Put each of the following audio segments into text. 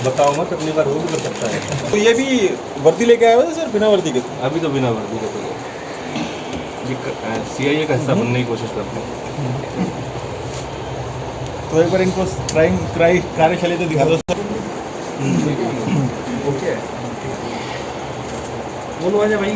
बताओ मत, अगली बार वो भी कर सकता है। तो ये भी वर्दी लेके आया हुआ था सर, बिना वर्दी के? अभी तो बिना वर्दी के तो ये CIA का हिस्सा बनने की कोशिश करते हैं। तो एक बार इनको कार्यशाला तो दिखा दो सर। ओके, बोलो आजा भाई।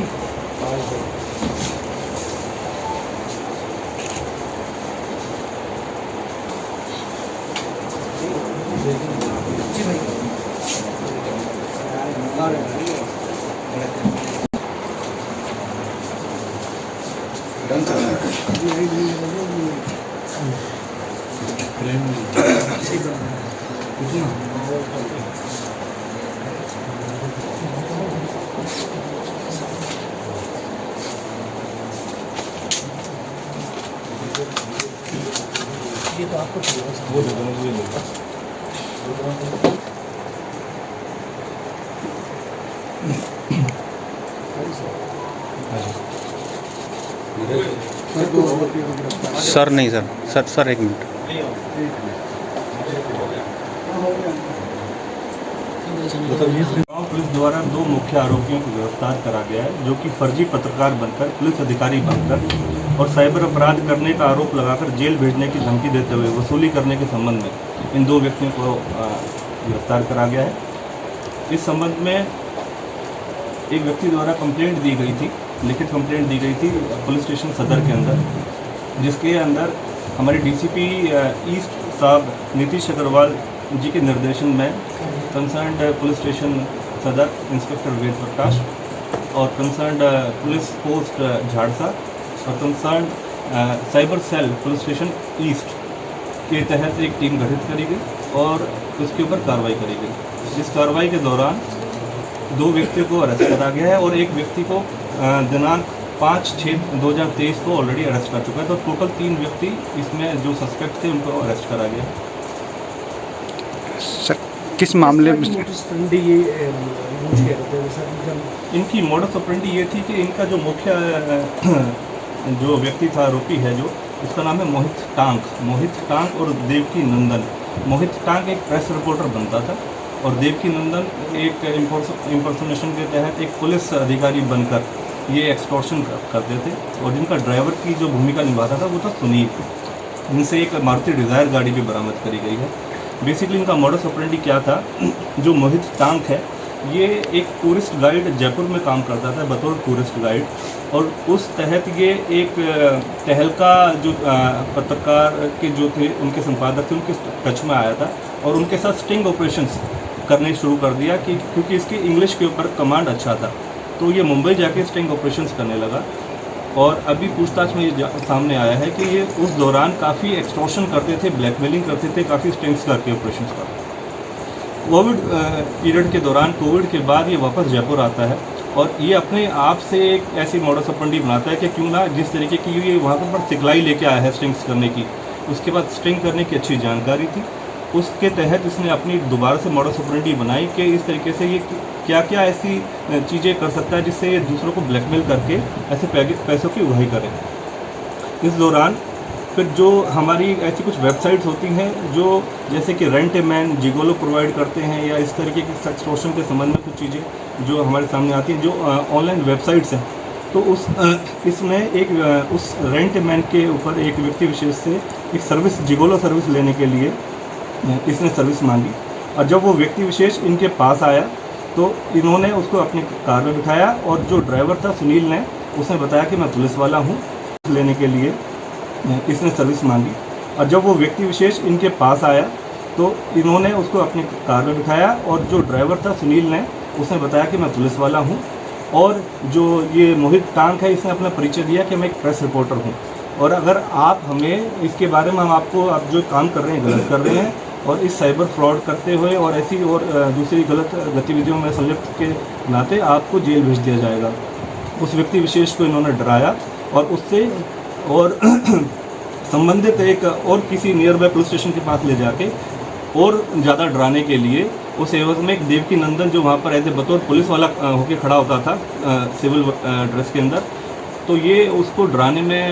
ये तो आपको वो दे दो, मुझे ले लो। सर नहीं सर एक मिनट। पुलिस द्वारा 2 मुख्य आरोपियों को गिरफ्तार करा गया है, जो कि फर्जी पत्रकार बनकर, पुलिस अधिकारी बनकर और साइबर अपराध करने का आरोप लगाकर जेल भेजने की धमकी देते हुए वसूली करने के संबंध में इन 2 व्यक्तियों को गिरफ्तार करा गया है। इस संबंध में एक व्यक्ति द्वारा कंप्लेंट दी गई थी, लिखित कंप्लेंट दी गई थी पुलिस स्टेशन सदर के अंदर, जिसके अंदर हमारे DCP ईस्ट साहब नीतीश अग्रवाल जी के निर्देशन में concerned police station Sadar inspector Ved Prakash और कंसर्न्ड पुलिस पोस्ट झाड़सा और concerned cyber cell police station east के तहत एक टीम गठित करी गई और उसके ऊपर कार्रवाई करी गई। इस कार्रवाई के दौरान 2 व्यक्तियों को अरेस्ट करा गया है और एक व्यक्ति को दिनांक 5/6/2023 को ऑलरेडी अरेस्ट कर चुका है। तो टोटल 3 व्यक्ति इसमें जो सस्पेक्ट थे उनको अरेस्ट करा गया। सर किस मामले में इनकी मोडस ऑपरेंडी ये थी कि इनका जो मुख्य जो व्यक्ति था, आरोपी है जो, उसका नाम है मोहित टांक और देवकी नंदन। मोहित टांक एक प्रेस रिपोर्टर बनता था और देवकी नंदन एक इम्पर्सोनेशन के तहत एक पुलिस अधिकारी बनकर ये एक्सटॉर्शन करते थे और जिनका ड्राइवर की जो भूमिका निभाता था वो था सुनील। इनसे एक मारुति डिज़ायर गाड़ी भी बरामद करी गई है। बेसिकली इनका मॉडस ऑपरेंडी क्या था, जो मोहित टांक है ये एक टूरिस्ट गाइड जयपुर में काम करता था बतौर टूरिस्ट गाइड, और उस तहत ये एक तहलका जो पत्रकार के जो थे उनके संपादक थे उनके टच में आया था और उनके साथ स्टिंग ऑपरेशंस करने शुरू कर दिया क्योंकि इसकी इंग्लिश के ऊपर कमांड अच्छा था। तो ये मुंबई जाके स्टिंग ऑपरेशंस करने लगा और अभी पूछताछ में ये सामने आया है कि ये उस दौरान काफ़ी एक्सटॉर्शन करते थे, ब्लैकमेलिंग करते थे, काफ़ी स्टिंग्स करके ऑपरेशंस करते थे। कोविड पीरियड के दौरान, कोविड के बाद ये वापस जयपुर आता है और ये अपने आप से एक ऐसी मॉडस ऑपरेंडी बनाता है कि क्यों ना जिस तरीके की ये वहाँ पर सिखलाई लेके आया है स्टिंग्स करने की, उसके बाद स्टिंग करने की अच्छी जानकारी थी, उसके तहत इसने अपनी दोबारा से मॉडस ऑपरेंडी बनाई कि इस तरीके से ये क्या क्या ऐसी चीज़ें कर सकता है जिससे ये दूसरों को ब्लैकमेल करके ऐसे पैसों की उगाही करे। इस दौरान फिर जो हमारी ऐसी कुछ वेबसाइट्स होती हैं जो जैसे कि rent a man, gigolo provide करते हैं या इस तरीके की एक्सटॉर्शन के संबंध में कुछ चीज़ें जो हमारे सामने आती हैं, जो ऑनलाइन वेबसाइट्स हैं, तो इसमें एक उस रेंट ए मैन के ऊपर एक व्यक्ति विशेष से एक सर्विस, जिगोलो सर्विस लेने के लिए इसने सर्विस मांगी और जब वो व्यक्ति विशेष इनके पास आया तो इन्होंने उसको अपनी कार में बिठाया और जो ड्राइवर था सुनील ने, उसने बताया कि मैं पुलिस वाला हूँ, लेने के लिए इसने सर्विस मांगी और जब वो व्यक्ति विशेष इनके पास आया तो इन्होंने उसको अपनी कार में बिठाया और जो ड्राइवर था सुनील ने, उसने बताया कि मैं पुलिस वाला हूँ और जो ये मोहित टांक है इसने अपना परिचय दिया कि मैं एक प्रेस रिपोर्टर हूँ और अगर आप हमें इसके बारे में, हम आपको आप जो काम कर रहे हैं गलत कर रहे हैं और इस साइबर फ्रॉड करते हुए और ऐसी और दूसरी गलत गतिविधियों में संलिप्त के नाते आपको जेल भेज दिया जाएगा। उस व्यक्ति विशेष को इन्होंने डराया और उससे और संबंधित एक और किसी नियर बाय पुलिस स्टेशन के पास ले जाके और ज़्यादा डराने के लिए उस एवज में एक देवकी नंदन जो वहाँ पर ऐसे बतौर पुलिस वाला होकर खड़ा होता था सिविल ड्रेस के अंदर, तो ये उसको डराने में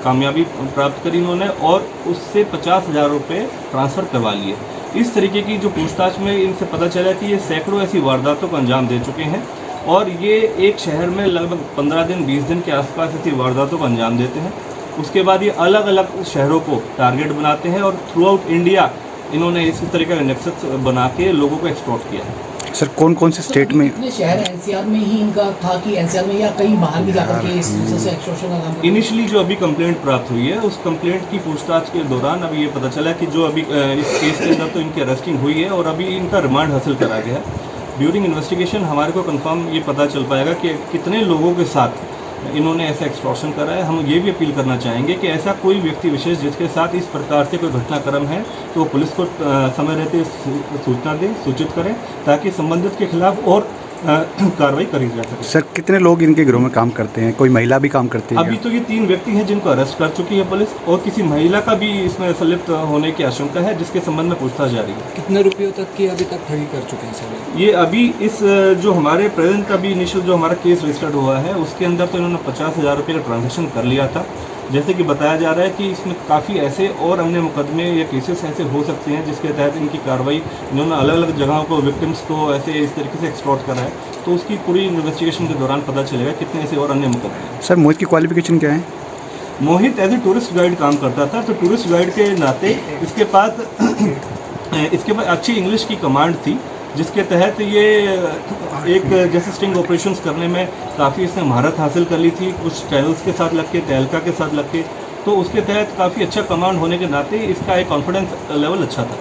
कामयाबी प्राप्त करी इन्होंने और उससे 50,000 रुपये ट्रांसफ़र करवा लिए। इस तरीके की जो पूछताछ में इनसे पता चला कि ये सैकड़ों ऐसी वारदातों को अंजाम दे चुके हैं और ये एक शहर में लगभग 15 दिन 20 दिन के आसपास ऐसी वारदातों को अंजाम देते हैं। उसके बाद ये अलग अलग शहरों को टारगेट बनाते हैं और थ्रू आउट इंडिया इन्होंने इसी तरीके का नेक्सस बना के लोगों को एक्सप्लॉइट किया है। सर कौन कौन से स्टेट में? कितने शहर एनसीआर में ही इनका था कि एनसीआर में या कहीं बाहर भी जाकर के इस से एक्सटॉर्शन का काम? इनिशियली जो अभी कंप्लेंट प्राप्त हुई है उस कंप्लेंट की पूछताछ के दौरान अभी ये पता चला कि जो अभी इस केस के अंदर तो इनकी अरेस्टिंग हुई है और अभी इनका रिमांड हासिल करा गया है। ड्यूरिंग इन्वेस्टिगेशन हमारे को कंफर्म ये पता चल पाएगा कि कितने लोगों के साथ इन्होंने ऐसा एक्सटॉर्शन करा है। हम ये भी अपील करना चाहेंगे कि ऐसा कोई व्यक्ति विशेष जिसके साथ इस प्रकार से कोई घटनाक्रम है तो वो पुलिस को समय रहते सूचना दें, सूचित करें ताकि संबंधित के खिलाफ और कार्रवाई करी जा सके। सर कितने लोग इनके गिरोह में काम करते हैं? कोई महिला भी काम करती है? अभी तो ये 3 व्यक्ति हैं जिनको अरेस्ट कर चुकी है पुलिस और किसी महिला का भी इसमें संलिप्त होने की आशंका है जिसके संबंध में पूछताछ जारी है। कितने रुपयों तक की अभी तक ठगी कर चुके हैं सर? ये अभी इस जो हमारे प्रेजेंट अभी इनिशियल जो हमारा केस रजिस्टर्ड हुआ है उसके अंदर तो इन्होंने 50,000 रुपये का ट्रांजेक्शन कर लिया था। जैसे कि बताया जा रहा है कि इसमें काफ़ी ऐसे और अन्य मुकदमे या केसेस ऐसे हो सकते हैं जिसके तहत इनकी कार्रवाई इन्होंने अलग अलग जगहों को विक्टिम्स को ऐसे इस तरीके से एक्सप्लॉइट करा है। तो उसकी पूरी इन्वेस्टिगेशन के दौरान पता चलेगा कितने ऐसे और अन्य मुकदमे हैं। सर मोहित की क्वालिफिकेशन क्या है? मोहित एज ए टूरिस्ट गाइड काम करता था, तो टूरिस्ट गाइड के नाते इसके पास अच्छी इंग्लिश की कमांड थी जिसके तहत ये एक जैसे स्टिंग ऑपरेशंस करने में काफ़ी इसने महारत हासिल कर ली थी, कुछ चैनल्स के साथ लग के, तहलका के साथ लग के, तो उसके तहत काफ़ी अच्छा कमांड होने के नाते इसका एक कॉन्फिडेंस लेवल अच्छा था।